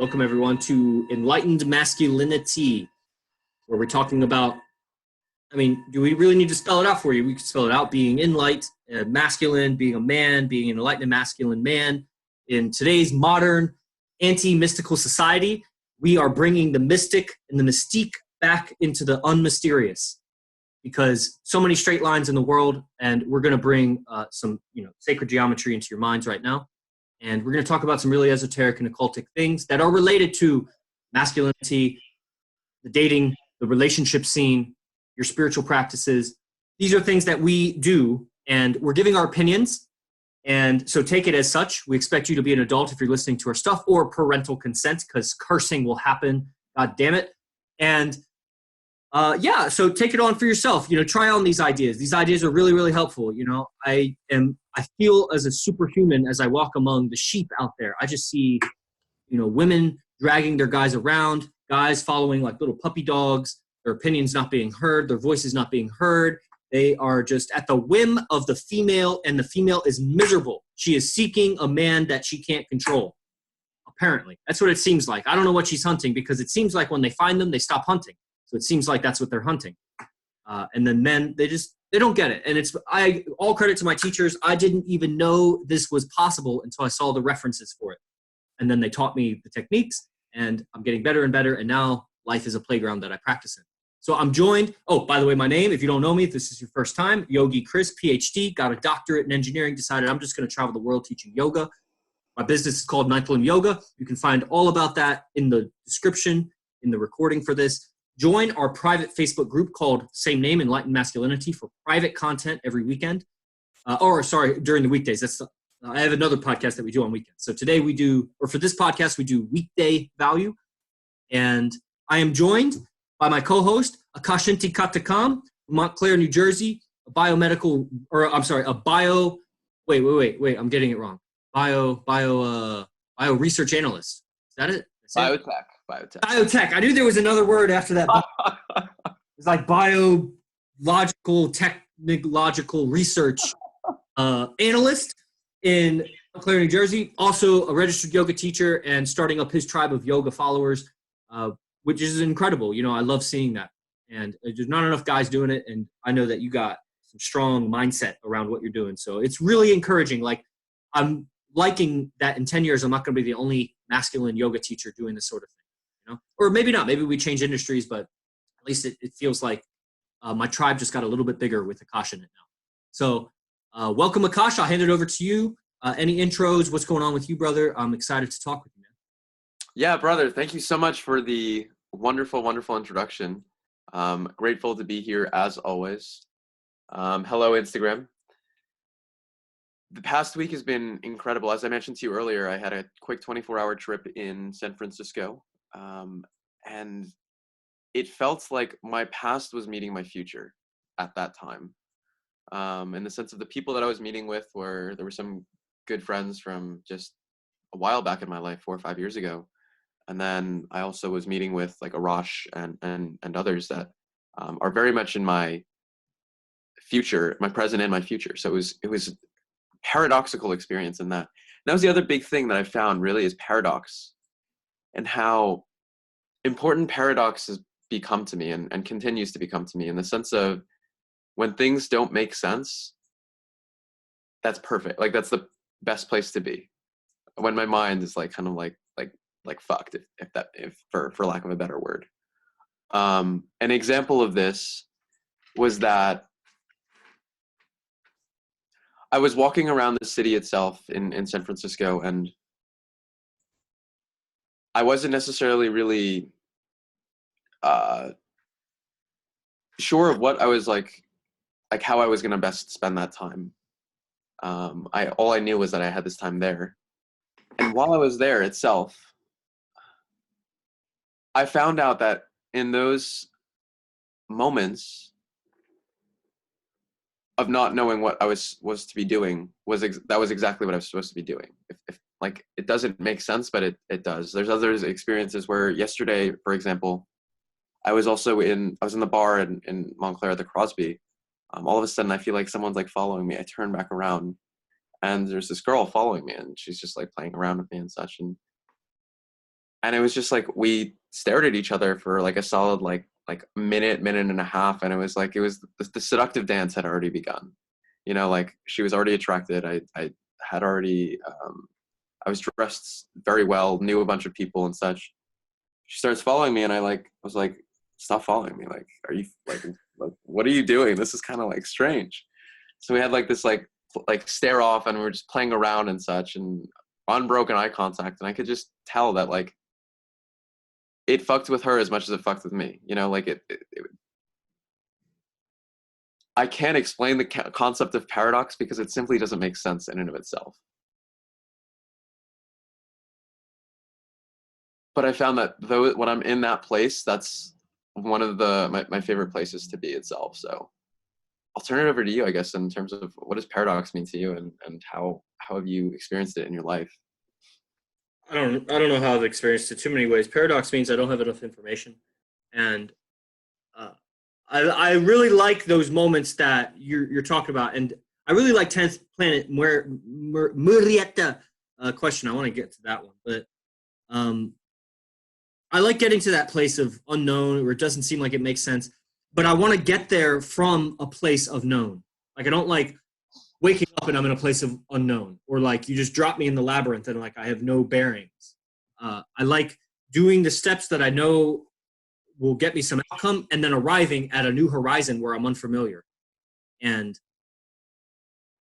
Welcome everyone to Enlightened Masculinity, where we're talking about, do we really need to spell it out for you? We can spell it out: being enlightened, masculine, being a man, being an enlightened masculine man. In today's modern anti-mystical society, we are bringing the mystic and the mystique back into the unmysterious, because so many straight lines in the world, and we're going to bring some sacred geometry into your minds right now. And we're going to talk about some really esoteric and occultic things that are related to masculinity, the dating, the relationship scene, your spiritual practices. These are things that we do, and we're giving our opinions. And so take it as such. We expect you to be an adult if you're listening to our stuff, or parental consent, because cursing will happen. God damn it. And so take it on for yourself. Try on these ideas. These ideas are really, really helpful. I feel as a superhuman as I walk among the sheep out there. I just see, women dragging their guys around, guys following like little puppy dogs, their opinions not being heard, their voices not being heard. They are just at the whim of the female, and the female is miserable. She is seeking a man that she can't control. Apparently, that's what it seems like. I don't know what she's hunting, because it seems like when they find them, they stop hunting. So it seems like that's what they're hunting. And then men, they don't get it. And all credit to my teachers. I didn't even know this was possible until I saw the references for it. And then they taught me the techniques, and I'm getting better and better. And now life is a playground that I practice in. So I'm joined. Oh, by the way, my name, if you don't know me, if this is your first time, Yogi Chris, PhD, got a doctorate in engineering, decided I'm just going to travel the world teaching yoga. My business is called Ninth Limb Yoga. You can find all about that in the description, in the recording for this. Join our private Facebook group called same name, Enlightened Masculinity, for private content every weekend. During the weekdays. I have another podcast that we do on weekends. So today for this podcast, we do weekday value. And I am joined by my co-host, Akashinti Katakam, from Montclair, New Jersey, I'm getting it wrong. Bio research analyst. Is that it? Biotech. I knew there was another word after that. It's like biological, technological research analyst in Montclair, New Jersey. Also a registered yoga teacher, and starting up his tribe of yoga followers, which is incredible. I love seeing that. And there's not enough guys doing it, and I know that you got some strong mindset around what you're doing. So it's really encouraging. Like, I'm liking that in 10 years, I'm not going to be the only masculine yoga teacher doing this sort of thing. Or maybe not. Maybe we change industries, but at least it feels like my tribe just got a little bit bigger with Akash in it now. So welcome, Akash. I'll hand it over to you. Any intros? What's going on with you, brother? I'm excited to talk with you, man. Yeah, brother. Thank you so much for the wonderful, wonderful introduction. Grateful to be here as always. Hello, Instagram. The past week has been incredible. As I mentioned to you earlier, I had a quick 24-hour trip in San Francisco. And it felt like my past was meeting my future at that time. In the sense of the people that I was meeting with there were some good friends from just a while back in my life, 4 or 5 years ago. And then I also was meeting with like Arash and others that are very much in my future, my present and my future. So it was paradoxical experience in that. And that was the other big thing that I found really is paradox, and how important paradox has become to me and continues to become to me, in the sense of when things don't make sense, that's perfect. Like, that's the best place to be. When my mind is like kind of like fucked, if for lack of a better word. An example of this was that I was walking around the city itself in San Francisco, and I wasn't necessarily really sure of what I was like how I was going to best spend that time. All I knew was that I had this time there. And while I was there itself, I found out that in those moments of not knowing what I was to be doing, that was exactly what I was supposed to be doing. If like, it doesn't make sense, but it does. There's other experiences where yesterday, for example, I was in the bar in Montclair at the Crosby. All of a sudden I feel like someone's like following me. I turn back around, and there's this girl following me, and she's just like playing around with me and such. And And it was just like we stared at each other for like a solid like minute and a half, and it was like the seductive dance had already begun. You know, like she was already attracted. I had already I was dressed very well, knew a bunch of people and such. She starts following me, and I was like, stop following me. Like, are you like what are you doing? This is kind of like strange. So we had like this like stare off, and we were just playing around and such, and unbroken eye contact, and I could just tell that like it fucked with her as much as it fucked with me. You know, like I can't explain the concept of paradox because it simply doesn't make sense in and of itself. But I found that though when I'm in that place, that's one of my favorite places to be itself. So I'll turn it over to you, I guess, in terms of what does paradox mean to you, and how have you experienced it in your life? I don't know how I've experienced it too many ways. Paradox means I don't have enough information, and I really like those moments that you're talking about, and I really like 10th Planet Murieta question. I want to get to that one, but I like getting to that place of unknown where it doesn't seem like it makes sense, but I want to get there from a place of known. Like I don't like waking up and I'm in a place of unknown, or like you just drop me in the labyrinth and like I have no bearings. I like doing the steps that I know will get me some outcome, and then arriving at a new horizon where I'm unfamiliar. And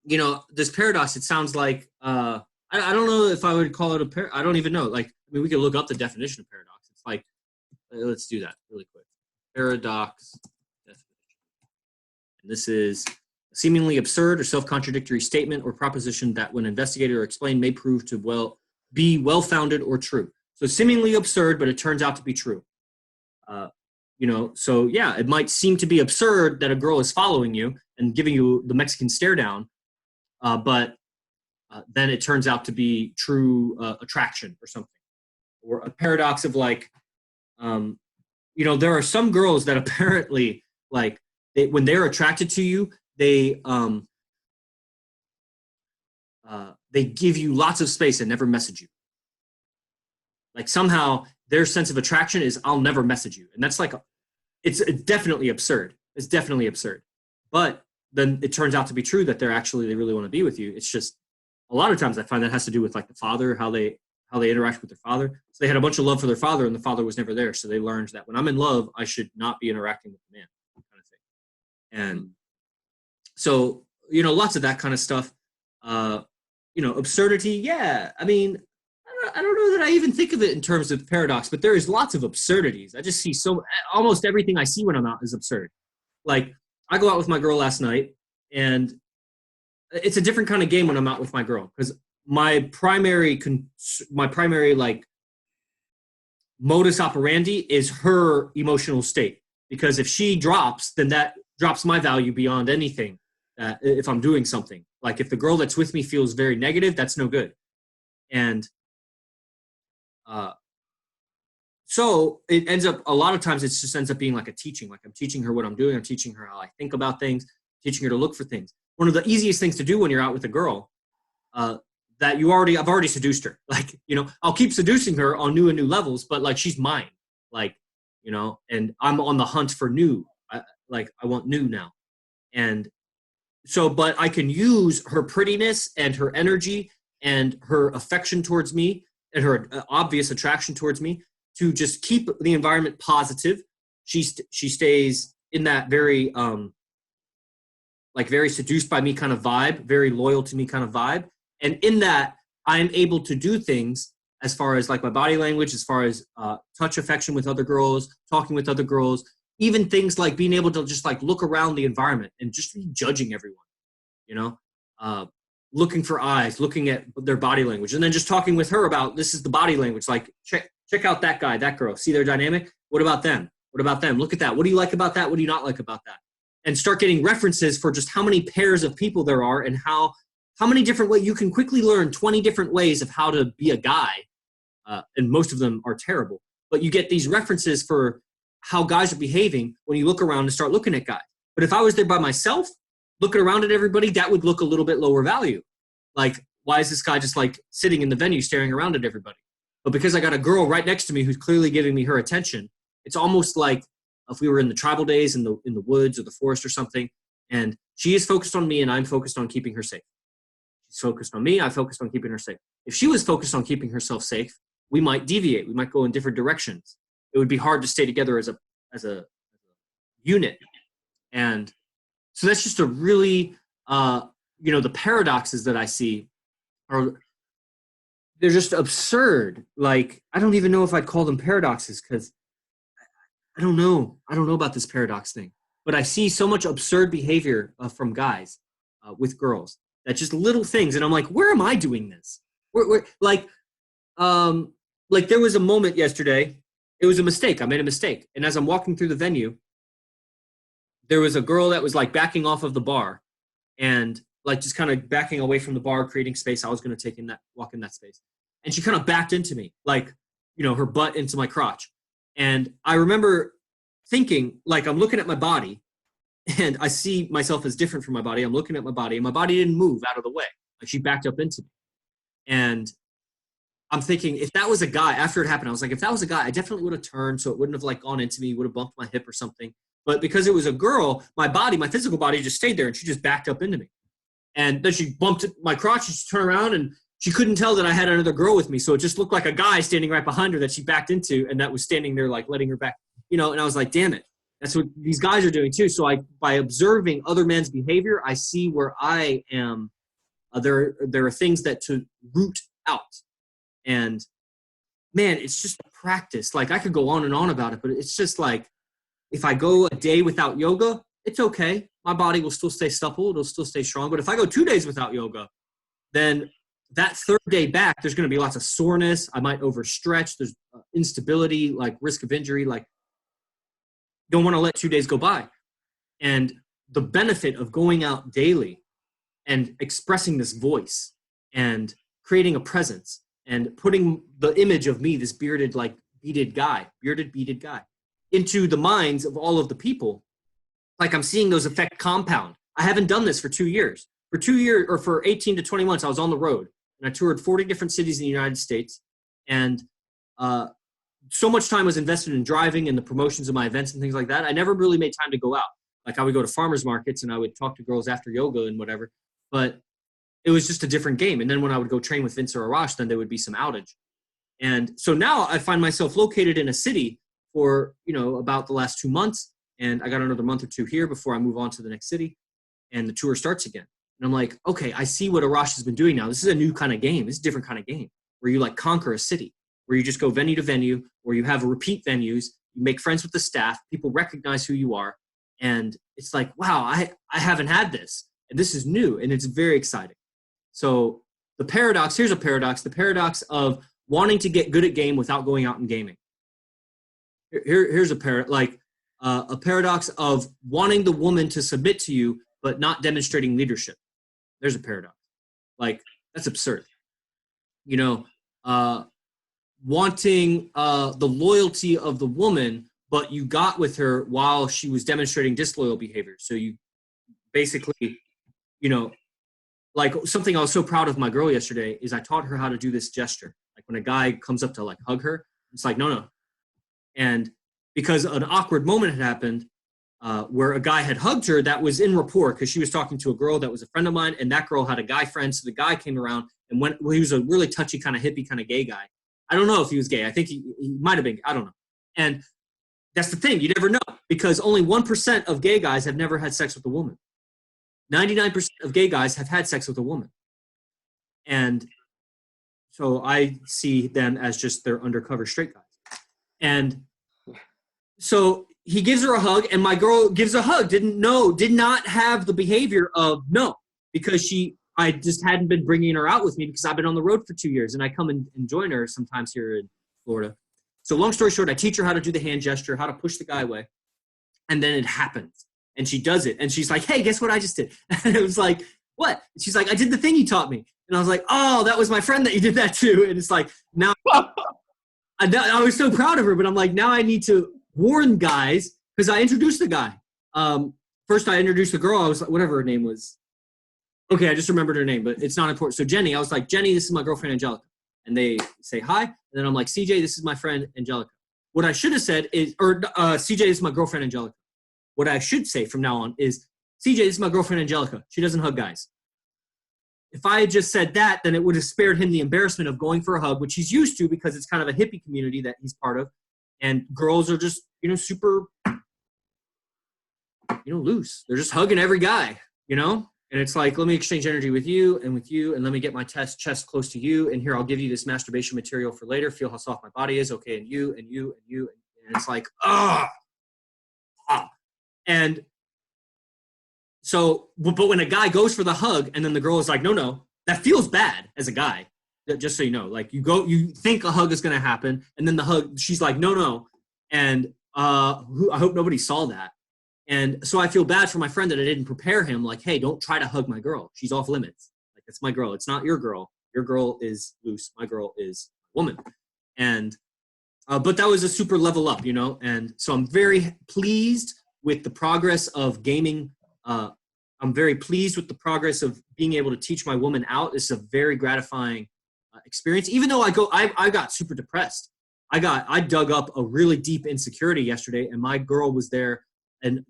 you know, this paradox, it sounds like I don't know if I would call it a I don't even know. Like, I mean, we could look up the definition of paradox. It's like, let's do that really quick. Paradox definition. And this is a seemingly absurd or self-contradictory statement or proposition that, when investigated or explained, may prove to be well-founded or true. So seemingly absurd, but it turns out to be true. You know, so yeah, it might seem to be absurd that a girl is following you and giving you the Mexican stare down, but then it turns out to be true attraction or something. Or a paradox of like, you know, there are some girls that apparently like when they're attracted to you, they give you lots of space and never message you. Like somehow their sense of attraction is I'll never message you, and that's like it's definitely absurd. It's definitely absurd. But then it turns out to be true that they really want to be with you. It's just a lot of times I find that has to do with like the father, how they interact with their father. So they had a bunch of love for their father, and the father was never there. So they learned that when I'm in love, I should not be interacting with the man, kind of thing. And so, you know, lots of that kind of stuff. You know, absurdity. Yeah, I mean, I don't know that I even think of it in terms of paradox, but there is lots of absurdities. I just see almost everything I see when I'm out is absurd. Like I go out with my girl last night, and it's a different kind of game when I'm out with my girl, because my primary like modus operandi is her emotional state. Because if she drops, then that drops my value beyond anything. If I'm doing something, like if the girl that's with me feels very negative, that's no good. And so it ends up, a lot of times it just ends up being like a teaching. Like I'm teaching her what I'm doing. I'm teaching her how I think about things, teaching her to look for things. One of the easiest things to do when you're out with a girl that I've already seduced her. Like, you know, I'll keep seducing her on new and new levels, but like she's mine. Like, you know, and I'm on the hunt for new. I want new now. And so, but I can use her prettiness and her energy and her affection towards me and her obvious attraction towards me to just keep the environment positive. She stays in that very very seduced by me kind of vibe, very loyal to me kind of vibe. And in that, I'm able to do things as far as like my body language, as far as touch affection with other girls, talking with other girls, even things like being able to just like look around the environment and just be judging everyone, you know, looking for eyes, looking at their body language, and then just talking with her about this is the body language. Like check out that guy, that girl, see their dynamic. What about them? What about them? Look at that. What do you like about that? What do you not like about that? And start getting references for just how many pairs of people there are and how many different ways you can quickly learn 20 different ways of how to be a guy. And most of them are terrible, but you get these references for how guys are behaving when you look around and start looking at guys. But if I was there by myself, looking around at everybody, that would look a little bit lower value. Like, why is this guy just like sitting in the venue staring around at everybody? But because I got a girl right next to me who's clearly giving me her attention, it's almost like if we were in the tribal days in the woods or the forest or something, and she is focused on me and I'm focused on keeping her safe. She's focused on me, I focused on keeping her safe. If she was focused on keeping herself safe, we might deviate. We might go in different directions. It would be hard to stay together as a unit. And so that's just a really, the paradoxes that I see are, they're just absurd. Like, I don't even know if I'd call them paradoxes because I don't know. I don't know about this paradox thing. But I see so much absurd behavior from guys with girls. That just little things. And I'm like, where am I doing this? Like there was a moment yesterday. It was a mistake. I made a mistake. And as I'm walking through the venue, there was a girl that was like backing off of the bar and like just kind of backing away from the bar, creating space. I was going to walk in that space. And she kind of backed into me, like, her butt into my crotch. And I remember thinking, like, I'm looking at my body and I see myself as different from my body. I'm looking at my body and my body didn't move out of the way. Like, she backed up into me. And I'm thinking, if that was a guy, after it happened, I was like, if that was a guy, I definitely would have turned so it wouldn't have like gone into me, would have bumped my hip or something. But because it was a girl, my physical body just stayed there and she just backed up into me. And then she bumped my crotch and she turned around and she couldn't tell that I had another girl with me. So it just looked like a guy standing right behind her that she backed into and that was standing there like letting her back, and I was like, damn it. That's what these guys are doing too. So by observing other men's behavior, I see where I am. There are things that to root out. And man, it's just a practice. Like I could go on and on about it, but it's just like, if I go a day without yoga, it's okay. My body will still stay supple. It'll still stay strong. But if I go 2 days without yoga, then that third day back, there's going to be lots of soreness. I might overstretch. There's instability, like risk of injury. Like, don't want to let 2 days go by. And the benefit of going out daily and expressing this voice and creating a presence and putting the image of me, this bearded, beaded guy, into the minds of all of the people, like I'm seeing those effect compound. I haven't done this for 2 years. For 2 years, or for 18 to 20 months, I was on the road and I toured 40 different cities in the United States. And so much time was invested in driving and the promotions of my events and things like that. I never really made time to go out. Like I would go to farmers markets and I would talk to girls after yoga and whatever, but it was just a different game. And then when I would go train with Vince or Arash, then there would be some outage. And so now I find myself located in a city for, about the last 2 months. And I got another month or two here before I move on to the next city and the tour starts again. And I'm like, okay, I see what Arash has been doing now. This is a new kind of game. This is a different kind of game where you like conquer a city, where you just go venue to venue, where you have repeat venues, you make friends with the staff, people recognize who you are. And it's like, wow, I haven't had this. And this is new and it's very exciting. So the paradox, here's a paradox, the paradox of wanting to get good at game without going out and gaming. Here's a paradox of wanting the woman to submit to you, but not demonstrating leadership. There's a paradox. Like, that's absurd. Wanting the loyalty of the woman, but you got with her while she was demonstrating disloyal behavior. So you basically, like something I was so proud of my girl yesterday is I taught her how to do this gesture. Like when a guy comes up to like hug her, it's like, no. And because an awkward moment had happened where a guy had hugged her that was in rapport because she was talking to a girl that was a friend of mine and that girl had a guy friend. So the guy came around and he was a really touchy kind of hippie kind of gay guy. I don't know if he was gay. I think he might have been. I don't know. And that's the thing. You never know because only 1% of gay guys have never had sex with a woman. 99% of gay guys have had sex with a woman. And so I see them as just their undercover straight guys. And so he gives her a hug and my girl gives a hug, did not have the behavior of no, because I just hadn't been bringing her out with me because I've been on the road for 2 years and I come and join her sometimes here in Florida. So long story short, I teach her how to do the hand gesture, how to push the guy away. And then it happens. And she does it. And she's like, hey, guess what I just did? And it was like, what? And she's like, I did the thing you taught me. And I was like, oh, that was my friend that you did that to. And it's like, now I was so proud of her, but I'm like, now I need to warn guys because I introduced the guy. First I introduced the girl. I was like, whatever her name was. Okay, I just remembered her name, but it's not important. So Jenny, I was like, Jenny, this is my girlfriend, Angelica. and they say hi, and then I'm like, CJ, this is my friend Angelica. What I should have said is, or CJ, this is my girlfriend Angelica. What I should say from now on is, CJ, this is my girlfriend Angelica. She doesn't hug guys. If I had just said that, then it would have spared him the embarrassment of going for a hug, which he's used to because it's kind of a hippie community that he's part of. And girls are just, super, loose. They're just hugging every guy, And it's like, let me exchange energy with you, and let me get my chest close to you. And here, I'll give you this masturbation material for later. Feel how soft my body is. Okay. And you. And it's like, And so, but when a guy goes for the hug and then the girl is like, no, that feels bad as a guy. Just so you know, like you think a hug is going to happen, and then the hug, she's like, no. And I hope nobody saw that. And so I feel bad for my friend that I didn't prepare him. Like, hey, don't try to hug my girl. She's off limits. Like, it's my girl. It's not your girl. Your girl is loose. My girl is a woman. And, but that was a super level up, And so I'm very pleased with the progress of gaming. I'm very pleased with the progress of being able to teach my woman out. It's a very gratifying experience. Even though I got super depressed. I dug up a really deep insecurity yesterday, and my girl was there, and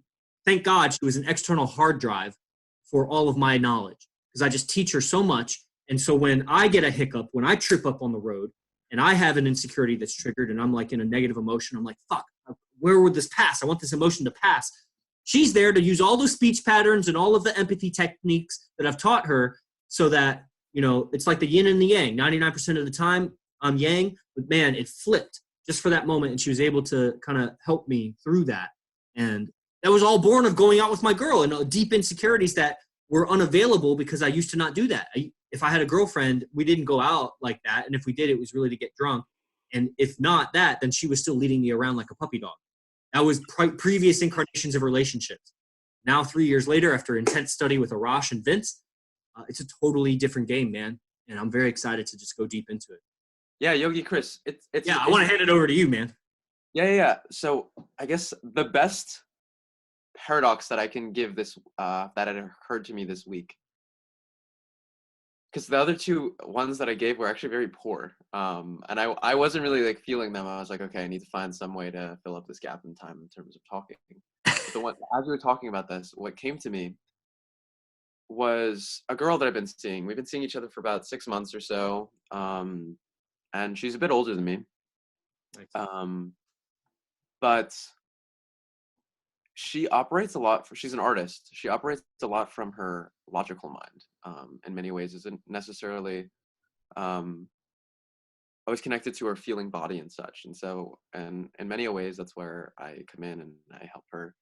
thank God she was an external hard drive for all of my knowledge, because I just teach her so much. And so when I get a hiccup, when I trip up on the road and I have an insecurity that's triggered and I'm like in a negative emotion, I'm like, fuck, where would this pass? I want this emotion to pass. She's there to use all those speech patterns and all of the empathy techniques that I've taught her, so that, it's like the yin and the yang. 99% of the time I'm yang, but man, it flipped just for that moment. And she was able to kind of help me through that. And that was all born of going out with my girl and deep insecurities that were unavailable because I used to not do that. If I had a girlfriend, we didn't go out like that. And if we did, it was really to get drunk. And if not that, then she was still leading me around like a puppy dog. That was previous incarnations of relationships. Now, 3 years later, after intense study with Arash and Vince, it's a totally different game, man. And I'm very excited to just go deep into it. Yeah, Yogi Chris, I want to hand it over to you, man. Yeah. So I guess the best paradox that I can give this, that had occurred to me this week, because the other two ones that I gave were actually very poor. And I wasn't really like feeling them. I was like, okay, I need to find some way to fill up this gap in time in terms of talking. But as we were talking about this, what came to me was a girl that I've been seeing. We've been seeing each other for about 6 months or so. And she's a bit older than me. But she operates a lot, she's an artist. She operates a lot from her logical mind. In many ways, isn't necessarily always connected to her feeling body and such. And so, and in many ways, that's where I come in and I help her.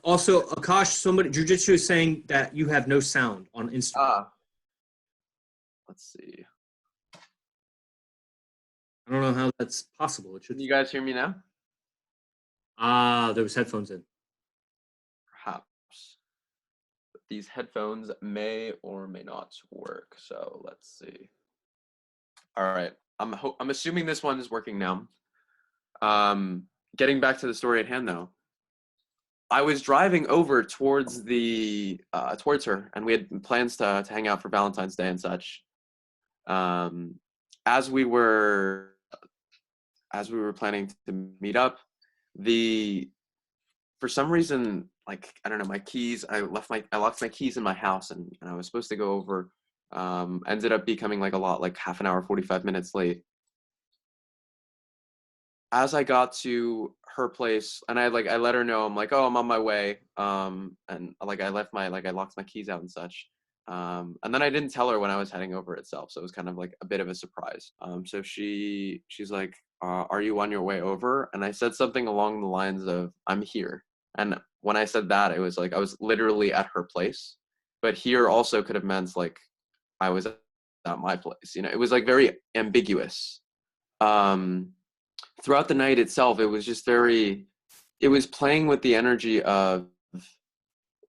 Also, Akash, Jiu-Jitsu is saying that you have no sound on Instagram. Let's see. I don't know how that's possible. Can you guys hear me now? There was headphones in. Perhaps. But these headphones may or may not work. So let's see. All right. I'm assuming this one is working now. Getting back to the story at hand, though. I was driving over towards her, and we had plans to hang out for Valentine's Day and such. As we were planning to meet up, for some reason, like, I don't know, my keys, I locked my keys in my house, and I was supposed to go over, ended up becoming like half an hour, 45 minutes late. As I got to her place, and I let her know, I'm like, oh, I'm on my way. And I locked my keys out and such. And then I didn't tell her when I was heading over itself. So it was kind of like a bit of a surprise. So she's like, are you on your way over? And I said something along the lines of, I'm here. And when I said that, it was like, I was literally at her place, but here also could have meant like I was at my place, it was like very ambiguous. Throughout the night itself, it was just it was playing with the energy of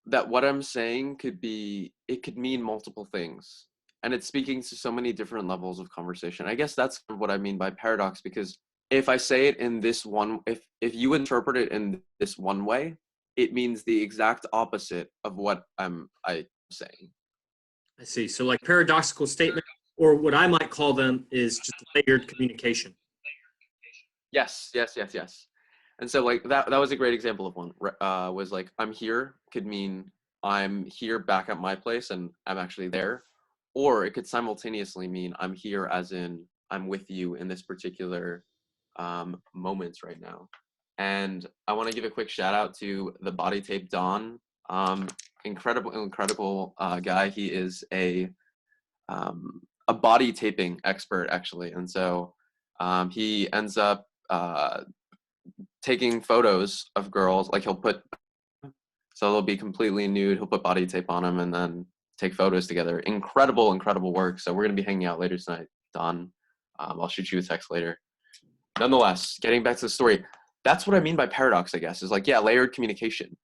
that what I'm saying could mean multiple things. And it's speaking to so many different levels of conversation. I guess that's what I mean by paradox, because if I say it in this one, if you interpret it in this one way, it means the exact opposite of what I'm saying. I see. So like paradoxical statement or what I might call them is just layered communication. Yes. And so like that was a great example of one. Was like I'm here could mean I'm here back at my place and I'm actually there, or it could simultaneously mean I'm here as in I'm with you in this particular moments right now. And I want to give a quick shout out to the body tape Don. Incredible guy. He is a body taping expert actually, and so he ends up taking photos of girls. Like they'll be completely nude. He'll put body tape on them and then take photos together. Incredible work. So we're gonna be hanging out later tonight, Don. I'll shoot you a text later. Nonetheless, getting back to the story, that's what I mean by paradox, I guess, is like, yeah, layered communication.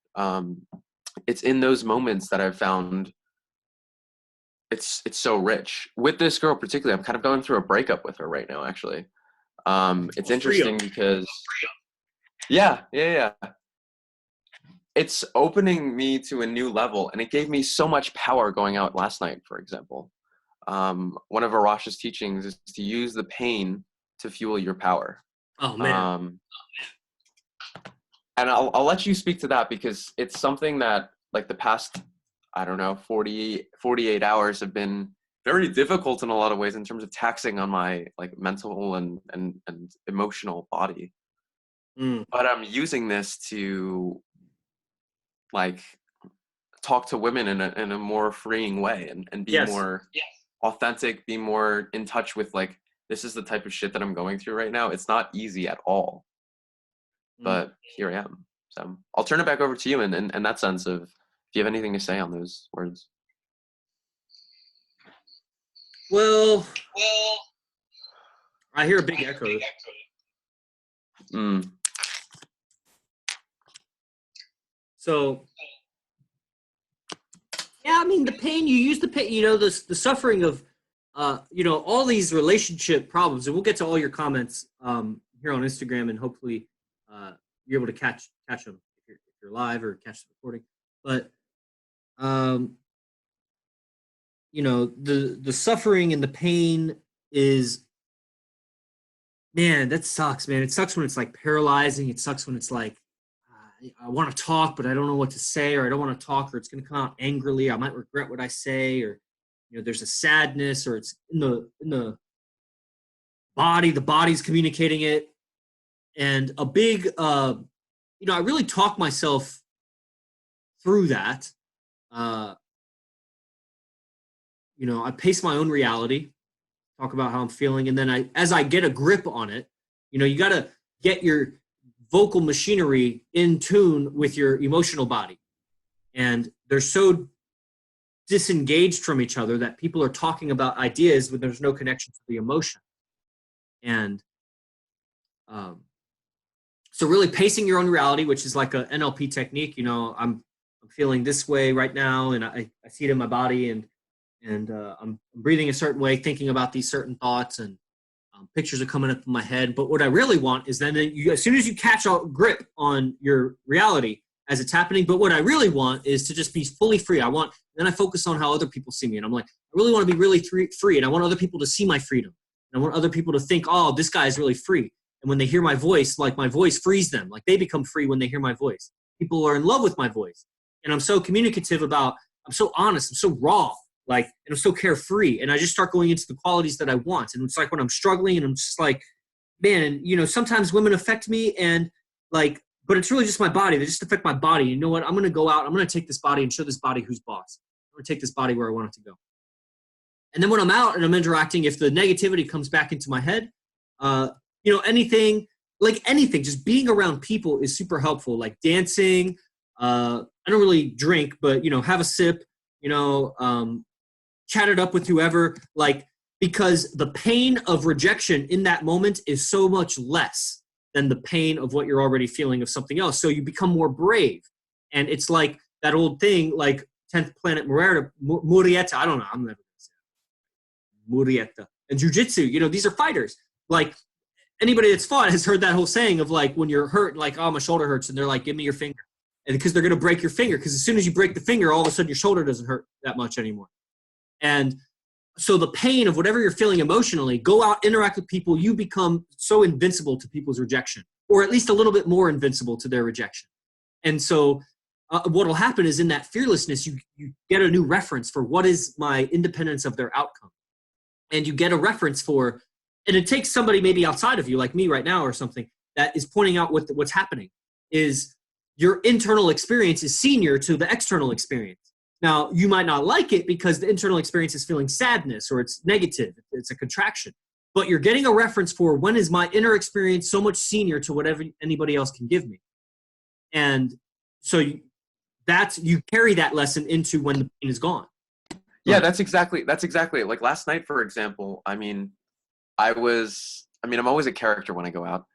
It's in those moments that I've found it's so rich. With this girl particularly, I'm kind of going through a breakup with her right now, actually. It's interesting because yeah. It's opening me to a new level, and it gave me so much power going out last night, for example. One of Arash's teachings is to use the pain to fuel your power. Oh man. And I'll let you speak to that because it's something that like the past, I don't know, 48 hours have been very difficult in a lot of ways in terms of taxing on my like mental and emotional body. But I'm using this to like talk to women in a more freeing way and be more authentic, be more in touch with like, this is the type of shit that I'm going through right now. It's not easy at all, but here I am. So I'll turn it back over to you in that sense of, if you have anything to say on those words. Well, I hear a big echo. So, yeah, I mean, the pain, you use the pain, you know, the suffering of, you know, all these relationship problems, and we'll get to all your comments here on Instagram, and hopefully you're able to catch them if you're live or catch the recording. But, you know, the suffering and the pain is, man, that sucks, man. It sucks when it's like paralyzing. It sucks when it's like, I want to talk, but I don't know what to say, or I don't want to talk, or it's going to come out angrily. I might regret what I say, or, you know, there's a sadness, or it's in the body. The body's communicating it, and a big, you know, I really talk myself through that. You know, I pace my own reality, talk about how I'm feeling, and then as I get a grip on it, you know, you got to get your vocal machinery in tune with your emotional body. And they're so disengaged from each other that people are talking about ideas but there's no connection to the emotion. And so really pacing your own reality, which is like a NLP technique. You know, I'm feeling this way right now, and I see it in my body, and I'm breathing a certain way, thinking about these certain thoughts, and pictures are coming up in my head. But what I really want is then as soon as you catch a grip on your reality as it's happening, but what I really want is to just be fully free. Then I focus on how other people see me. And I'm like, I really want to be really free. And I want other people to see my freedom. And I want other people to think, oh, this guy is really free. And when they hear my voice, like my voice frees them. Like they become free when they hear my voice. People are in love with my voice. And I'm so communicative I'm so honest, I'm so raw. Like, and I'm so carefree, and I just start going into the qualities that I want. And it's like when I'm struggling, and I'm just like, man, you know, sometimes women affect me, and like, but it's really just my body. They just affect my body. You know what? I'm going to go out. I'm going to take this body and show this body who's boss. I'm going to take this body where I want it to go. And then when I'm out and I'm interacting, if the negativity comes back into my head, you know, anything, just being around people is super helpful. Like dancing. I don't really drink, but, you know, have a sip, you know, chat it up with whoever, like, because the pain of rejection in that moment is so much less than the pain of what you're already feeling of something else. So you become more brave. And it's like that old thing, like 10th Planet Murieta, I don't know, I'm never going to say it. Murieta. And jiu-jitsu, you know, these are fighters. Like, anybody that's fought has heard that whole saying of like, when you're hurt, like, oh, my shoulder hurts, and they're like, give me your finger. And because they're going to break your finger, because as soon as you break the finger, all of a sudden your shoulder doesn't hurt that much anymore. And So the pain of whatever you're feeling emotionally, go out, interact with people, you become so invincible to people's rejection, or at least a little bit more invincible to their rejection. And so what will happen is in that fearlessness, you get a new reference for what is my independence of their outcome. And you get a reference for, and it takes somebody maybe outside of you, like me right now or something, that is pointing out what's happening, is your internal experience is senior to the external experience. Now, you might not like it because the internal experience is feeling sadness or it's negative, it's a contraction. But you're getting a reference for when is my inner experience so much senior to whatever anybody else can give me. And so you carry that lesson into when the pain is gone. Yeah, that's exactly it. Like last night, for example, I'm always a character when I go out.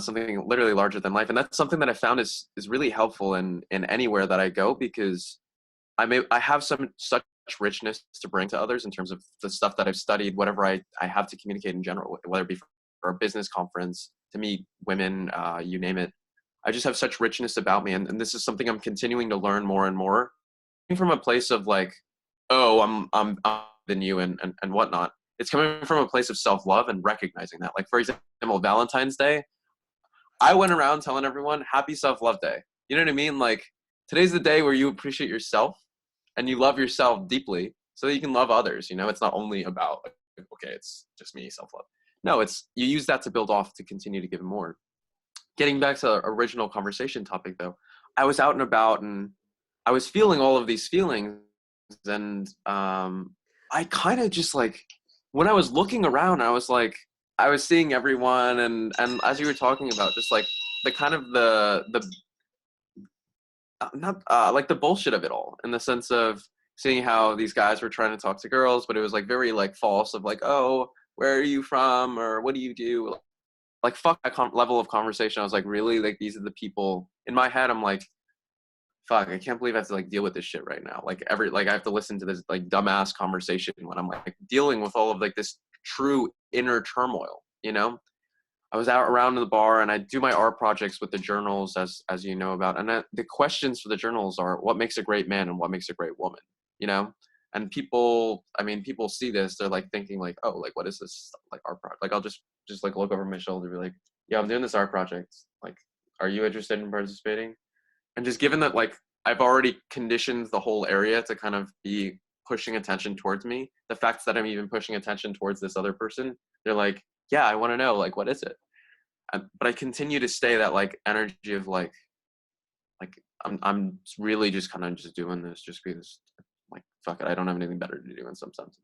Something literally larger than life. And that's something that I found is really helpful in anywhere that I go, because I have such richness to bring to others in terms of the stuff that I've studied, whatever I have to communicate in general, whether it be for a business conference, to meet women, you name it. I just have such richness about me. And this is something I'm continuing to learn more and more, from a place of like, oh, I'm than you and whatnot. It's coming from a place of self-love and recognizing that. Like, for example, Valentine's Day, I went around telling everyone happy self-love day. You know what I mean? Like, today's the day where you appreciate yourself and you love yourself deeply so that you can love others. You know, it's not only about, okay, it's just me, self-love. No, it's, you use that to build off to continue to give more. Getting back to the original conversation topic though, I was out and about and I was feeling all of these feelings, and I kind of just like, when I was looking around, I was like, I was seeing everyone, and as you were talking about, just like the kind of the not like the bullshit of it all, in the sense of seeing how these guys were trying to talk to girls, but it was like very like false, of like, oh, where are you from, or what do you do? Like, fuck that level of conversation. I was like, really? Like, these are the people in my head. I'm like, fuck, I can't believe I have to like deal with this shit right now. Like I have to listen to this like dumbass conversation when I'm like dealing with all of like this true inner turmoil, you know? I was out around in the bar, and I do my art projects with the journals, as you know about. And the questions for the journals are, what makes a great man and what makes a great woman, you know? And people see this, they're like thinking like, oh, like, what is this like art project? Like, I'll just like look over my shoulder and be like, yeah, I'm doing this art project. Like, are you interested in participating? And just given that, like, I've already conditioned the whole area to kind of be pushing attention towards me, the fact that I'm even pushing attention towards this other person, they're like, yeah, I want to know, like, what is it? But I continue to stay that like energy of like I'm really just kind of just doing this just because, like, fuck it, I don't have anything better to do in some senses.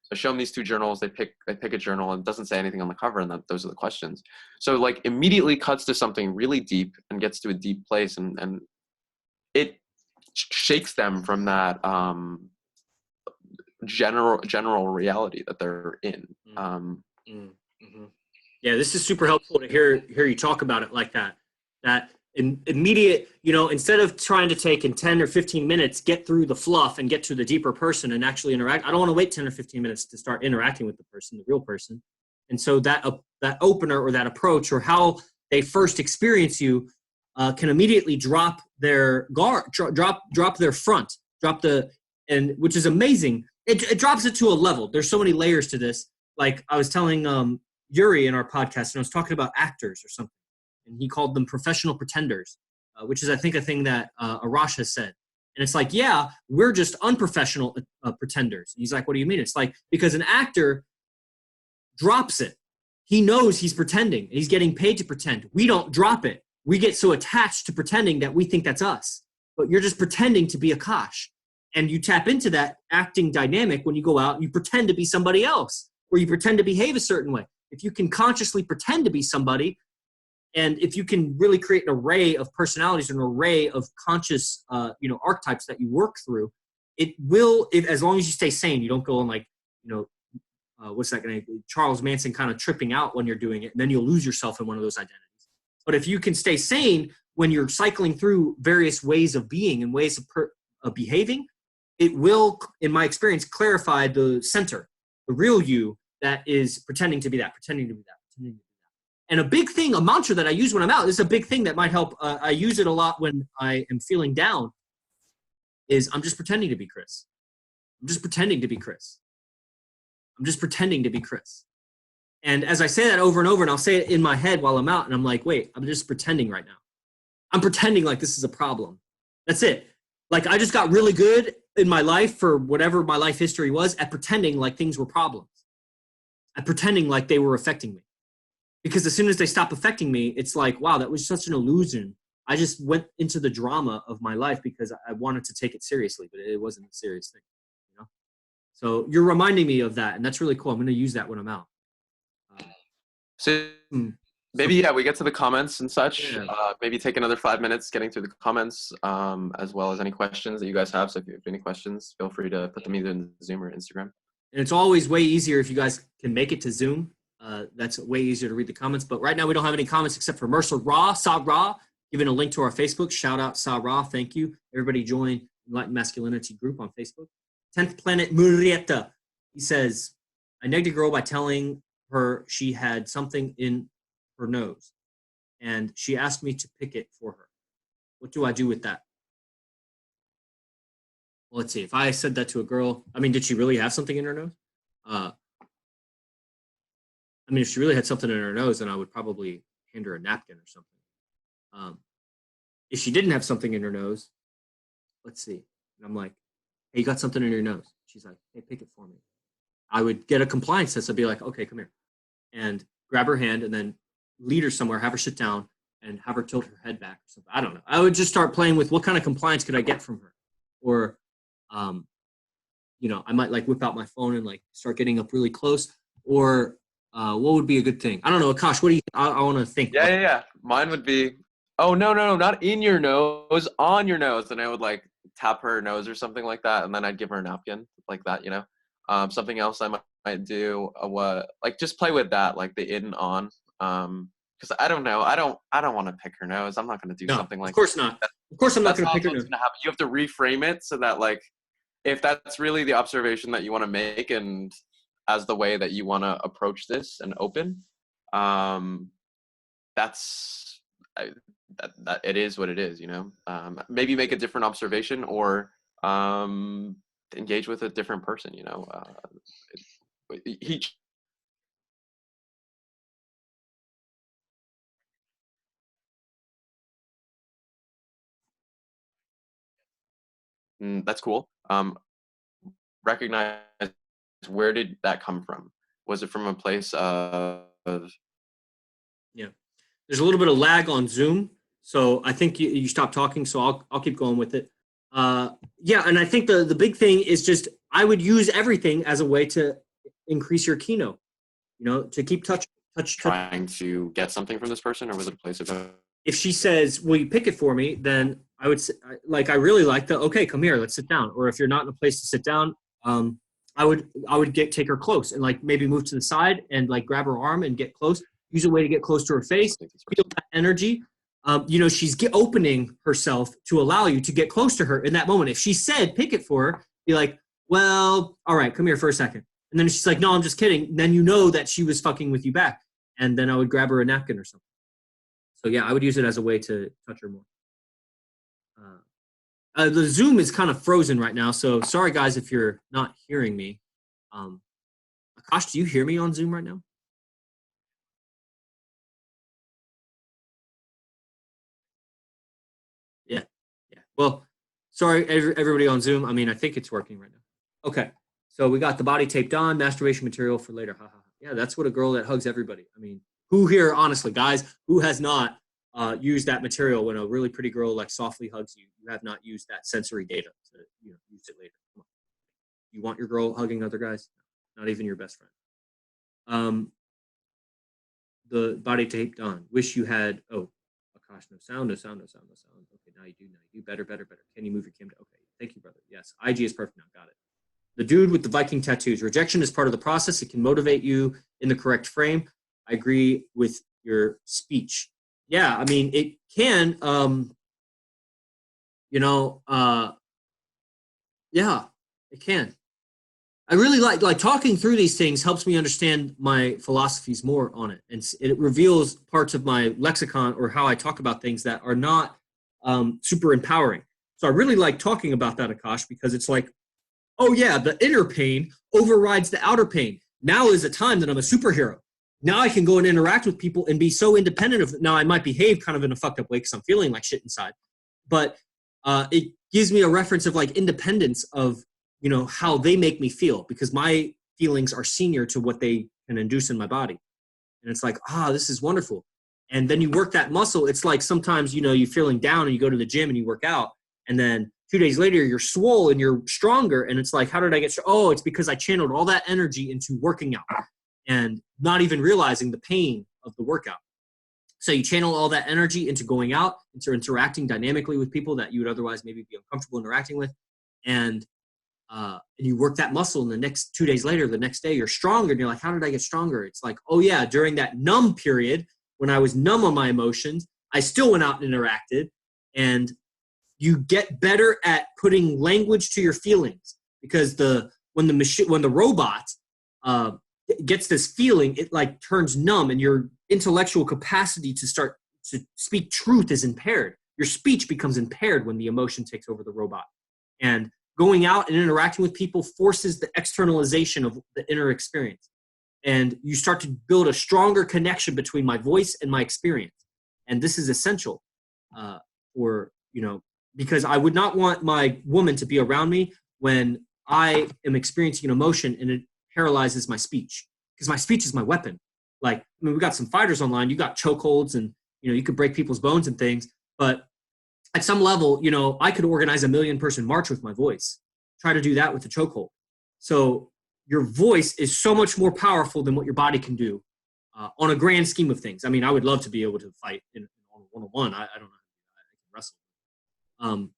So I show them these two journals. They pick a journal, and it doesn't say anything on the cover, and those are the questions. So like immediately cuts to something really deep and gets to a deep place, and it shakes them from that general reality that they're in. Mm-hmm. Yeah, this is super helpful to hear you talk about it like that. That immediate, instead of trying to take in 10 or 15 minutes, get through the fluff and get to the deeper person and actually interact. I don't want to wait 10 or 15 minutes to start interacting with the person, the real person. And so that opener or that approach, or how they first experience you, can immediately drop their guard, drop their front, which is amazing. It drops it to a level. There's so many layers to this. Like I was telling Yuri in our podcast, and I was talking about actors or something, and he called them professional pretenders, which is, I think, a thing that Arash has said. And it's like, yeah, we're just unprofessional pretenders. And he's like, what do you mean? It's like, because an actor drops it. He knows he's pretending, and he's getting paid to pretend. We don't drop it. We get so attached to pretending that we think that's us. But you're just pretending to be Akash. And you tap into that acting dynamic when you go out and you pretend to be somebody else, or you pretend to behave a certain way. If you can consciously pretend to be somebody, and if you can really create an array of personalities, an array of conscious, archetypes that you work through, it will, as long as you stay sane, you don't go on like, what's that going to, Charles Manson kind of tripping out when you're doing it, and then you'll lose yourself in one of those identities. But if you can stay sane when you're cycling through various ways of being and ways of behaving, it will, in my experience, clarify the center, the real you that is pretending to be that, pretending to be that, pretending to be that. And a big thing, a mantra that I use when I'm out, this is a big thing that might help. I use it a lot when I am feeling down, is I'm just pretending to be Chris. I'm just pretending to be Chris. I'm just pretending to be Chris. And as I say that over and over, and I'll say it in my head while I'm out, and I'm like, wait, I'm just pretending right now. I'm pretending like this is a problem. That's it. Like I just got really good in my life for whatever my life history was at pretending like things were problems. At pretending like they were affecting me. Because as soon as they stop affecting me, it's like, wow, that was such an illusion. I just went into the drama of my life because I wanted to take it seriously, but it wasn't a serious thing. You know? So you're reminding me of that, and that's really cool. I'm going to use that when I'm out. So maybe, yeah, we get to the comments and such. Yeah. Maybe take another 5 minutes getting through the comments, as well as any questions that you guys have. So if you have any questions, feel free to put them either in Zoom or Instagram. And it's always way easier if you guys can make it to Zoom. That's way easier to read the comments. But right now we don't have any comments except for Mercer Ra, Sa Ra, giving a link to our Facebook. Shout out Sa Ra. Thank you. Everybody join Enlightened Masculinity group on Facebook. 10th Planet Murieta. He says, I negged a girl by telling her she had something in her nose. And she asked me to pick it for her. What do I do with that? Well, let's see. If I said that to a girl, I mean, did she really have something in her nose? I mean, if she really had something in her nose, then I would probably hand her a napkin or something. If she didn't have something in her nose, let's see. And I'm like, hey, you got something in your nose. She's like, hey, pick it for me. I would get a compliance test. I'd be like, okay, come here. And grab her hand and then lead her somewhere, have her sit down and have her tilt her head back or something. I don't know. I would just start playing with what kind of compliance could I get from her? Or, you know, I might like whip out my phone and like start getting up really close. Or what would be a good thing? I don't know. Akash, what do you, I want to think. Yeah. Mine would be, oh, no, not in your nose, on your nose. And I would like tap her nose or something like that. And then I'd give her a napkin like that, you know. Something else I might do, like just play with that, like the in and on. Because I don't know. I don't want to pick her nose. I'm not going to do something like that. Of course not. Of course I'm not going to pick her nose. You have to reframe it so that like, if that's really the observation that you want to make and as the way that you want to approach this and open, that's that it is what it is, you know. Maybe make a different observation or engage with a different person, you know. That's cool. Recognize, where did that come from? Was it from a place of? Yeah, there's a little bit of lag on Zoom, so I think you stopped talking. So I'll keep going with it. Yeah, and I think the big thing is just I would use everything as a way to increase your keynote. You know, to keep touch. Trying to get something from this person, or was it a place of? If she says, will you pick it for me, then I would say, like, I really like okay, come here, let's sit down. Or if you're not in a place to sit down, I would take her close and like maybe move to the side and like grab her arm and get close. Use a way to get close to her face, feel that energy. You know, she's opening herself to allow you to get close to her in that moment. If she said, pick it for her, be like, well, all right, come here for a second. And then she's like, no, I'm just kidding. Then you know that she was fucking with you back. And then I would grab her a napkin or something. So yeah, I would use it as a way to touch her more. The Zoom is kind of frozen right now, so sorry guys if you're not hearing me. Akash, do you hear me on Zoom right now? Yeah. Well, sorry everybody on Zoom. I mean, I think it's working right now. Okay, so we got the body taped on, masturbation material for later. Yeah, that's what a girl that hugs everybody. I mean, who here, honestly, guys, who has not used that material when a really pretty girl like softly hugs you? You have not used that sensory data to use it later. Come on. You want your girl hugging other guys? Not even your best friend. The body taped on. Wish you had. Oh, gosh, no sound. Okay, now you do. Better. Can you move your camera? Okay, thank you, brother. Yes, IG is perfect now. Got it. The dude with the Viking tattoos. Rejection is part of the process. It can motivate you in the correct frame. I agree with your speech. Yeah, I mean, it can, yeah, it can. I really like talking through these things helps me understand my philosophies more on it. And it reveals parts of my lexicon or how I talk about things that are not super empowering. So I really like talking about that, Akash, because it's like, oh yeah, the inner pain overrides the outer pain. now is a time that I'm a superhero. Now I can go and interact with people and be so independent of, now I might behave kind of in a fucked up way because I'm feeling like shit inside, but it gives me a reference of like independence of, you know, how they make me feel, because my feelings are senior to what they can induce in my body. And it's like, this is wonderful. And then you work that muscle. It's like sometimes, you know, you're feeling down and you go to the gym and you work out, and then 2 days later you're swole and you're stronger. And it's like, how did I get it's because I channeled all that energy into working out and not even realizing the pain of the workout. So you channel all that energy into going out, into interacting dynamically with people that you would otherwise maybe be uncomfortable interacting with. And you work that muscle, and the next 2 days later, the next day, you're stronger. And you're like, how did I get stronger? It's like, oh yeah, during that numb period, when I was numb on my emotions, I still went out and interacted. And you get better at putting language to your feelings, because when the robot gets this feeling, it like turns numb, and your intellectual capacity to start to speak truth is impaired. Your speech becomes impaired when the emotion takes over the robot. And going out and interacting with people forces the externalization of the inner experience. And you start to build a stronger connection between my voice and my experience. And this is essential for, you know, because I would not want my woman to be around me when I am experiencing an emotion and it paralyzes my speech, because my speech is my weapon. Like, I mean, we got some fighters online, you got chokeholds, and, you know, you could break people's bones and things, but at some level, you know, I could organize a 1 million person march with my voice. Try to do that with a chokehold. So your voice is so much more powerful than what your body can do on a grand scheme of things. I mean, I would love to be able to fight in one-on-one. I don't know. I can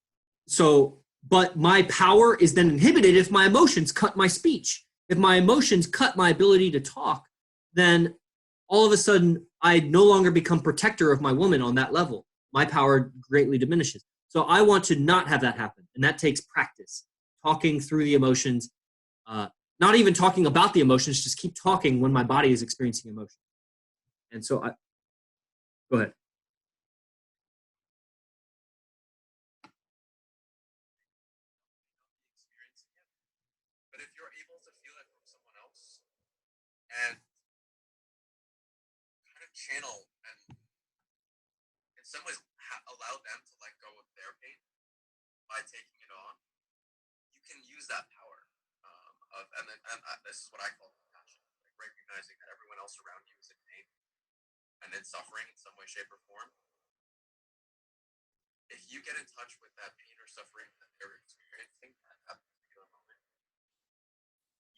wrestle. But my power is then inhibited if my emotions cut my speech. If my emotions cut my ability to talk, then all of a sudden I no longer become protector of my woman on that level. My power greatly diminishes. So I want to not have that happen. And that takes practice. Talking through the emotions, not even talking about the emotions, just keep talking when my body is experiencing emotion. And so go ahead. But if you're able to feel it from someone else and kind of channel and in some ways allow them to let go of their pain by taking it on, you can use that power and this is what I call compassion, like recognizing that everyone else around you is in pain and in suffering in some way, shape, or form. If you get in touch with that pain or suffering that they're experiencing at that particular moment,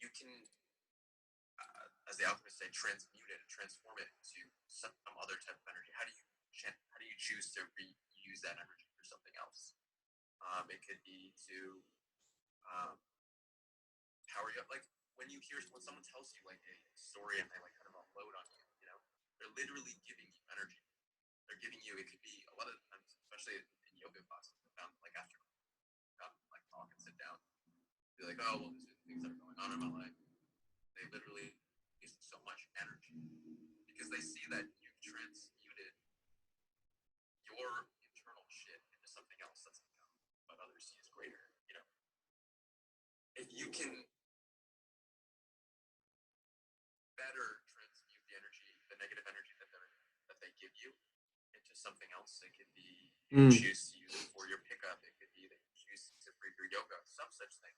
you can, as the alchemists say, transmute it and transform it into some other type of energy. How do you choose to reuse that energy for something else? It could be to power you up. Like when someone tells you like a story and they like kind of unload on you, you know, they're literally giving you energy. They're giving you. It could be a lot of times, especially in yoga classes, like after like talk and sit down, be like, oh well, these are the things that are going on in my life. They literally use so much energy because they see that you've transmuted your internal shit into something else that's what others see as greater. You know, if you can better transmute the energy, the negative energy that they give you, into something else. It could be you choose to use it for your pickup. It could be that you choose to for your yoga. Some such thing.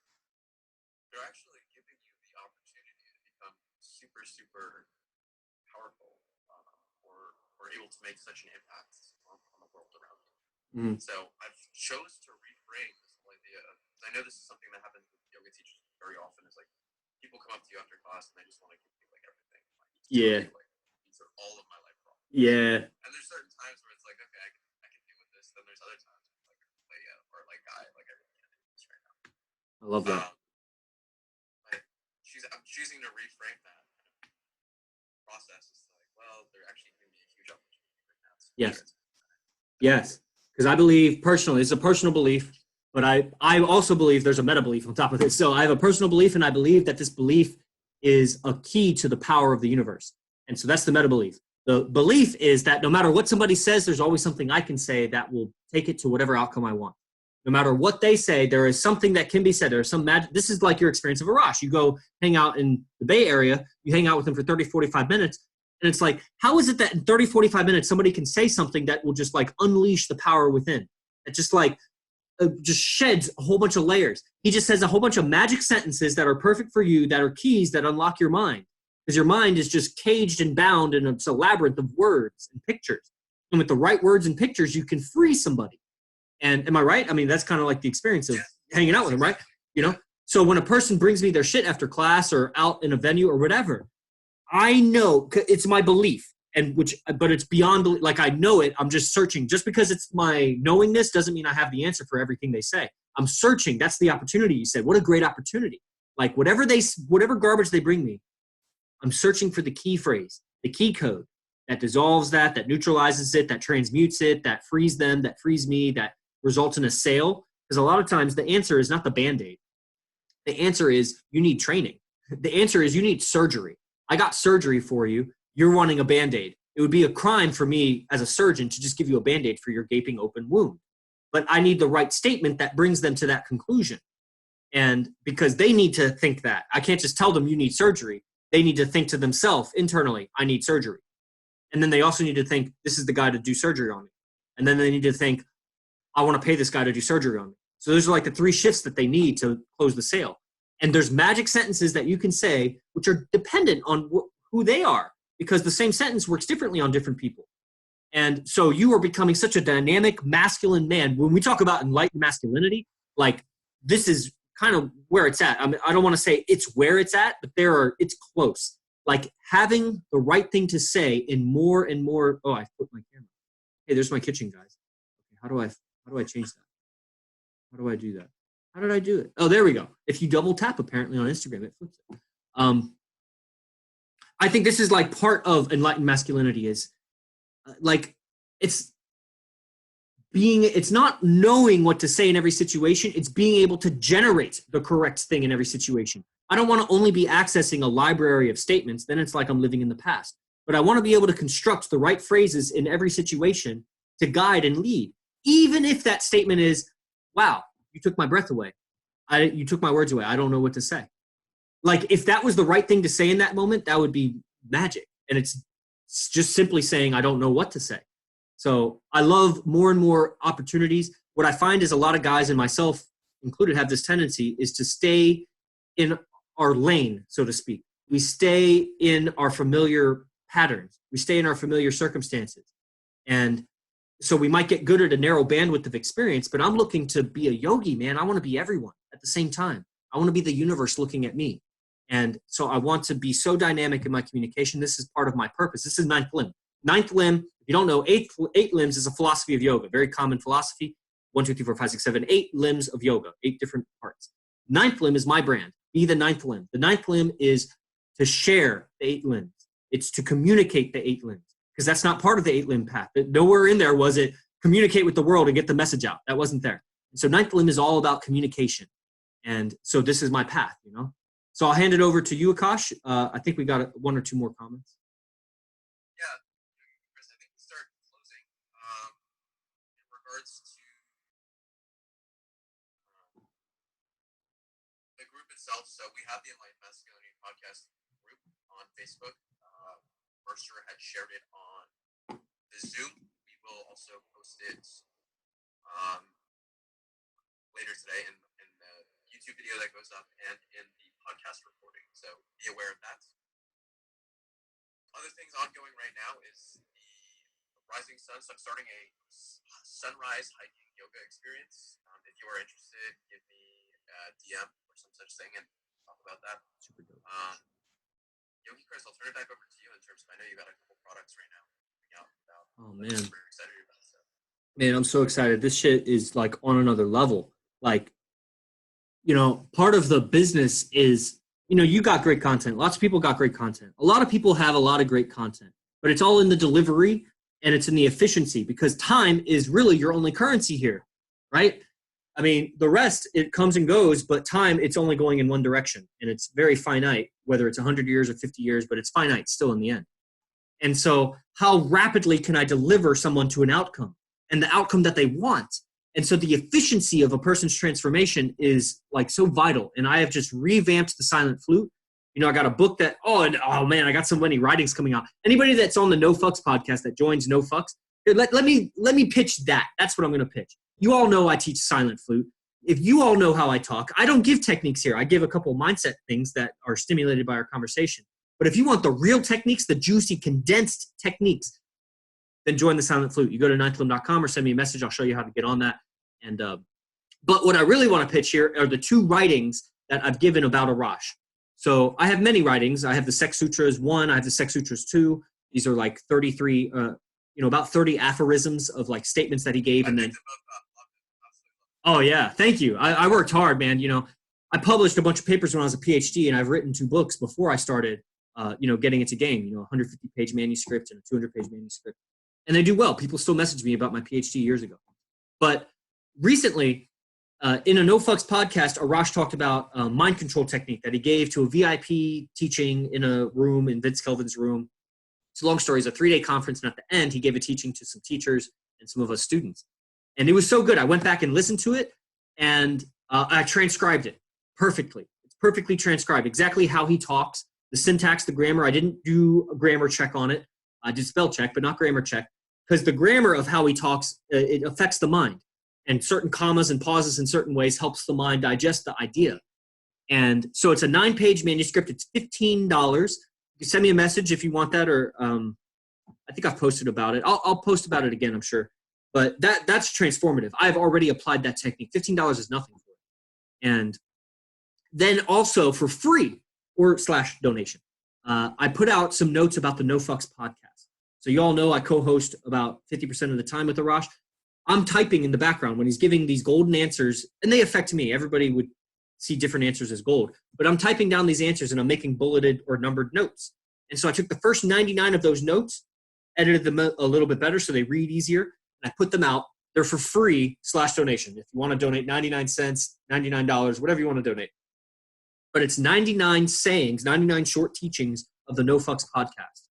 They're actually giving you the opportunity to become super, super powerful, or able to make such an impact on the world around you. So I've chose to reframe this whole idea of, I know this is something that happens with yoga teachers very often, is like people come up to you after class and they just want to give you like everything. Like, yeah. Like, these are all of my life problems. Yeah. And there's certain times where it's like, okay, I can deal with this. Then there's other times where it's like, or like, I really can't do this right now. I love that. I'm choosing to reframe that process. It's like, well, they're actually giving me a huge opportunity right now. Yes. Yes. Because I believe personally, it's a personal belief, but I also believe there's a meta belief on top of it. So I have a personal belief, and I believe that this belief is a key to the power of the universe. And so that's the meta belief. The belief is that no matter what somebody says, there's always something I can say that will take it to whatever outcome I want. No matter what they say, there is something that can be said. There's some magic. This is like your experience of Arash. You go hang out in the Bay Area, you hang out with him for 30, 45 minutes, and it's like, how is it that in 30, 45 minutes, somebody can say something that will just like unleash the power within? It just like, just sheds a whole bunch of layers. He just says a whole bunch of magic sentences that are perfect for you, that are keys that unlock your mind. Because your mind is just caged and bound in a labyrinth of words and pictures. And with the right words and pictures, you can free somebody. And am I right? I mean, that's kind of like the experience of hanging out with him, right? You know? So when a person brings me their shit after class or out in a venue or whatever, I know, it's my belief. But it's beyond, like, I know it. I'm just searching. Just because it's my knowingness doesn't mean I have the answer for everything they say. I'm searching. That's the opportunity you said. What a great opportunity. Like, whatever garbage they bring me, I'm searching for the key phrase, the key code that dissolves that neutralizes it, that transmutes it, that frees them, that frees me, that results in a sale. Because a lot of times the answer is not the Band-Aid. The answer is you need training. The answer is you need surgery. I got surgery for you. You're wanting a Band-Aid. It would be a crime for me as a surgeon to just give you a Band-Aid for your gaping open wound. But I need the right statement that brings them to that conclusion. And because they need to think that. I can't just tell them you need surgery. They need to think to themselves internally, I need surgery. And then they also need to think, this is the guy to do surgery on me. And then they need to think, I want to pay this guy to do surgery on me. So those are like the 3 shifts that they need to close the sale. And there's magic sentences that you can say, which are dependent on who they are, because the same sentence works differently on different people. And so you are becoming such a dynamic masculine man. When we talk about enlightened masculinity, like, this is kind of where it's at. I mean, I don't want to say it's where it's at, but it's close. Like, having the right thing to say in more and more. Oh, I flipped my camera. Hey, there's my kitchen, guys. Okay, how do I change that? How do I do that? How did I do it? Oh, there we go. If you double tap, apparently on Instagram, it flips it. I think this is like part of enlightened masculinity is like, it's not knowing what to say in every situation. It's being able to generate the correct thing in every situation. I don't want to only be accessing a library of statements. Then it's like I'm living in the past. But I want to be able to construct the right phrases in every situation to guide and lead. Even if that statement is, wow, you took my breath away. You took my words away. I don't know what to say. Like, if that was the right thing to say in that moment, that would be magic. And it's just simply saying, I don't know what to say. So I love more and more opportunities. What I find is a lot of guys, and myself included, have this tendency is to stay in our lane, so to speak. We stay in our familiar patterns. We stay in our familiar circumstances. And so we might get good at a narrow bandwidth of experience, but I'm looking to be a yogi, man. I want to be everyone at the same time. I want to be the universe looking at me. And so I want to be so dynamic in my communication. This is part of my purpose. This is ninth limb. Ninth limb, if you don't know, eight limbs is a philosophy of yoga, very common philosophy. 1, 2, 3, 4, 5, 6, 7, 8 limbs of yoga, 8 different parts. Ninth limb is my brand. Be the ninth limb. The ninth limb is to share the 8 limbs. It's to communicate the 8 limbs, because that's not part of the 8 limb path. Nowhere in there was it communicate with the world and get the message out. That wasn't there. And so ninth limb is all about communication. And so this is my path, you know? So I'll hand it over to you, Akash. I think we got 1 or 2 more comments. Yeah, Chris, I think we start closing. In regards to the group itself, so we have the Enlightened Masculinity podcast group on Facebook. Mercer had shared it on the Zoom. We will also post it later today in the YouTube video that goes up and in the podcast recording. So be aware of that. Other things ongoing right now is the Rising Sun. So I'm starting a sunrise hiking yoga experience. If you are interested, give me a DM or some such thing and talk about that. Super dope. Yogi Chris, I'll turn it back over to you in terms of, I know you got a couple products right now coming out. Oh, man. I'm super excited about stuff. Man, I'm so excited. This shit is like on another level. Like, you know, part of the business is, you know, you got great content. Lots of people got great content. A lot of people have a lot of great content, but it's all in the delivery and it's in the efficiency, because time is really your only currency here, right? I mean, the rest, it comes and goes, but time, it's only going in one direction, and it's very finite, whether it's 100 years or 50 years, but it's finite still in the end. And so how rapidly can I deliver someone to an outcome, and the outcome that they want? And so the efficiency of a person's transformation is like so vital. And I have just revamped the silent flute. You know, I got a book that, oh man, I got so many writings coming out. Anybody that's on the No Fucks podcast that joins No Fucks, let me pitch that. That's what I'm going to pitch. You all know I teach silent flute. If you all know how I talk, I don't give techniques here. I give a couple mindset things that are stimulated by our conversation. But if you want the real techniques, the juicy, condensed techniques, then join the silent flute. You go to ninthlimb.com or send me a message. I'll show you how to get on that. And but what I really want to pitch here are the 2 writings that I've given about Arash. So I have many writings. I have the Sex Sutras 1. I have the Sex Sutras 2. These are like 33, about 30 aphorisms of like statements that he gave. And then, oh yeah, thank you. I worked hard, man. You know, I published a bunch of papers when I was a PhD, and I've written 2 books before I started, getting into game. You know, 150-page manuscript and a 200-page manuscript. And they do well. People still message me about my PhD years ago. But recently, in a No Fucks podcast, Arash talked about a mind control technique that he gave to a VIP teaching in a room, in Vince Kelvin's room. It's a long story. It's a 3-day conference, and at the end, he gave a teaching to some teachers and some of us students. And it was so good. I went back and listened to it, and I transcribed it perfectly. It's perfectly transcribed, exactly how he talks, the syntax, the grammar. I didn't do a grammar check on it. I did spell check, but not grammar check, because the grammar of how he talks, it affects the mind. And certain commas and pauses in certain ways helps the mind digest the idea. And so it's a 9-page manuscript. It's $15. You can send me a message if you want that, or I think I've posted about it. I'll post about it again, I'm sure. But that's transformative. I've already applied that technique. $15 is nothing for it. And then also for free or / donation, I put out some notes about the No Fucks podcast. So you all know I co-host about 50% of the time with Arash. I'm typing in the background when he's giving these golden answers, and they affect me. Everybody would see different answers as gold. But I'm typing down these answers, and I'm making bulleted or numbered notes. And so I took the first 99 of those notes, edited them a little bit better so they read easier, and I put them out. They're for free / donation. If you want to donate 99 cents, $99, whatever you want to donate. But it's 99 sayings, 99 short teachings of the No Fucks podcast.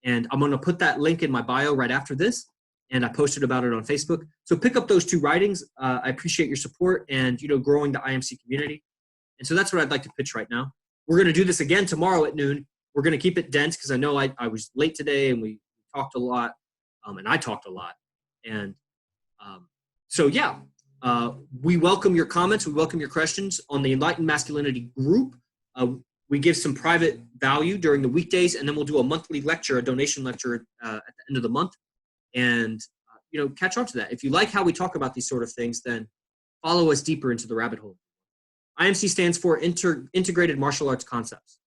And I'm going to put that link in my bio right after this. And I posted about it on Facebook. So pick up those 2 writings. I appreciate your support and, growing the IMC community. And so that's what I'd like to pitch right now. We're going to do this again tomorrow at noon. We're going to keep it dense because I know I was late today and we talked a lot. And I talked a lot. And we welcome your comments. We welcome your questions on the Enlightened Masculinity group. We give some private value during the weekdays, and then we'll do a monthly lecture, a donation lecture at the end of the month. And, catch on to that. If you like how we talk about these sort of things, then follow us deeper into the rabbit hole. IMC stands for Integrated Martial Arts Concepts,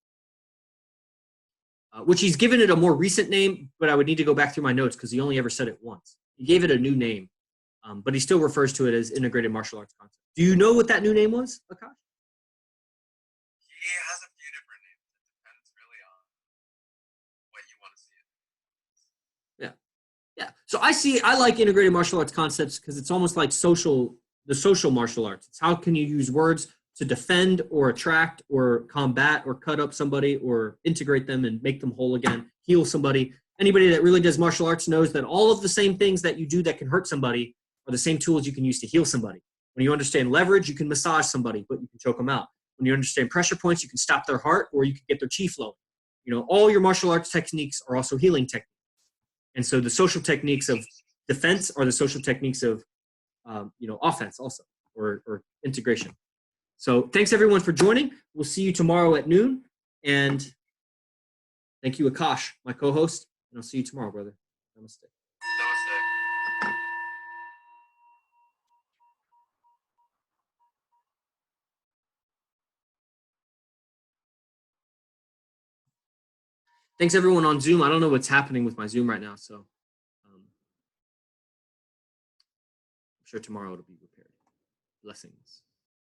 which he's given it a more recent name, but I would need to go back through my notes because he only ever said it once. He gave it a new name, but he still refers to it as Integrated Martial Arts Concepts. Do you know what that new name was, Akash? He has a few different names. It depends really on what you want to see it. Yeah. So I like integrated martial arts concepts because it's almost like the social martial arts. It's how can you use words to defend or attract or combat or cut up somebody or integrate them and make them whole again, heal somebody. Anybody that really does martial arts knows that all of the same things that you do that can hurt somebody are the same tools you can use to heal somebody. When you understand leverage, you can massage somebody, but you can choke them out. When you understand pressure points, you can stop their heart or you can get their chi flowing. All your martial arts techniques are also healing techniques. And so the social techniques of defense are the social techniques of, offense also, or integration. So thanks everyone for joining. We'll see you tomorrow at noon. And thank you, Akash, my co-host. And I'll see you tomorrow, brother. Namaste. Namaste. Thanks everyone on Zoom. I don't know what's happening with my Zoom right now, so I'm sure tomorrow it'll be repaired. Blessings.